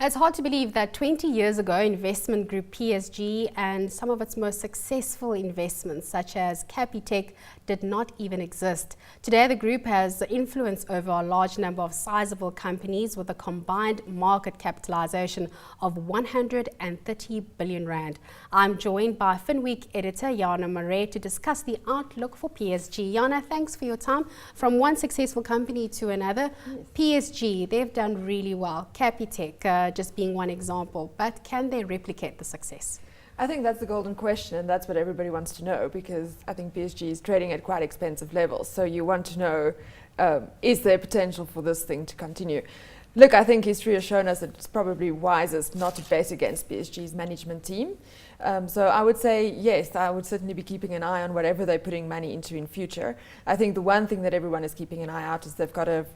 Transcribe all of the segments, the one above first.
It's hard to believe that 20 years ago, investment group PSG and some of its most successful investments, such as Capitec, did not even exist. Today, the group has influence over a large number of sizable companies with a combined market capitalization of 130 billion rand. I'm joined by Finweek editor Jana Marais to discuss the outlook for PSG. Jana, thanks for your time. From one successful company to another, yes. PSG, they've done really well. Capitec, just being one example, but can they replicate the success? I think that's the golden question, and that's what everybody wants to know, because I think PSG is trading at quite expensive levels. So you want to know, is there potential for this thing to continue? Look, I think history has shown us that it's probably wisest not to bet against PSG's management team. So I would say, yes, I would certainly be keeping an eye on whatever they're putting money into in future. I think the one thing that everyone is keeping an eye out is they've got a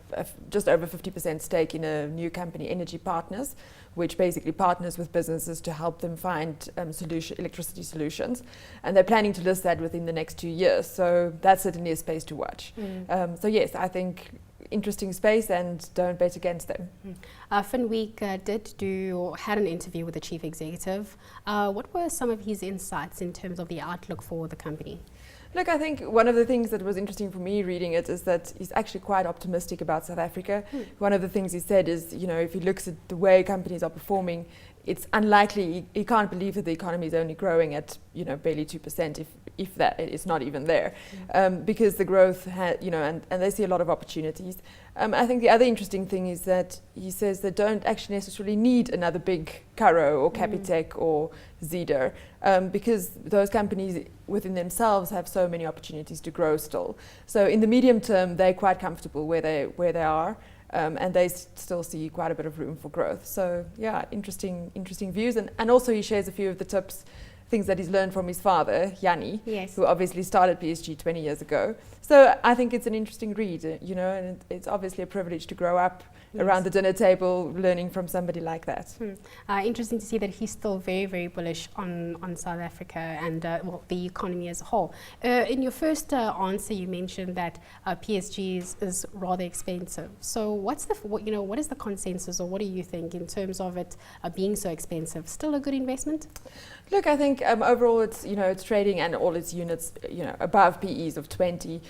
just over 50% stake in a new company, Energy Partners, which basically partners with businesses to help them find electricity solutions. And they're planning to list that within the next 2 years. So that's certainly a space to watch. So yes, I think interesting space, and don't bet against them. Finweek had an interview with the chief executive. What were some of his insights in terms of the outlook for the company? Look, I think one of the things that was interesting for me reading it is that he's actually quite optimistic about South Africa. One of the things he said is, you know, if he looks at the way companies are performing, it's unlikely, he can't believe that the economy is only growing at, you know, barely 2%, if that is not even there, because the growth, and they see a lot of opportunities. I think the other interesting thing is that he says they don't actually necessarily need another big Curro or Capitec or Zeder, because those companies within themselves have so many opportunities to grow still. So in the medium term, they're quite comfortable where they are. And they still see quite a bit of room for growth. So yeah, interesting views. And also he shares a few of the tips, things that he's learned from his father, Yanni, yes, who obviously started PSG 20 years ago. So I think it's an interesting read, you know, and it's obviously a privilege to grow up around the dinner table learning from somebody like that. Interesting to see that he's still very, very bullish on South Africa and the economy as a whole. In your first answer, you mentioned that PSG is rather expensive. So what is the consensus, or what do you think in terms of it being so expensive? Still a good investment? Look, I think overall it's trading and all its units above PEs of 20.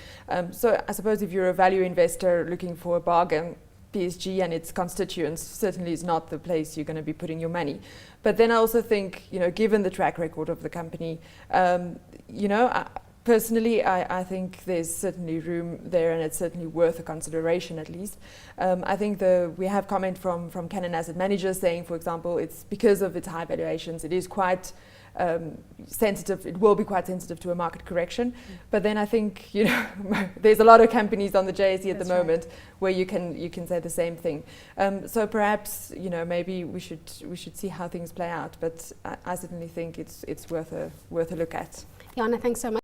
So I suppose if you're a value investor looking for a bargain, PSG and its constituents certainly is not the place you're going to be putting your money. But then I also think, given the track record of the company, personally, I think there's certainly room there, and it's certainly worth a consideration at least. I think we have comment from Canon Asset Managers saying, for example, it's because of its high valuations, it is quite sensitive. It will be quite sensitive to a market correction. But then I think there's a lot of companies on the JSE at the moment where you can say the same thing. So perhaps maybe we should see how things play out. But I certainly think it's worth a look at. Jana, thanks so much.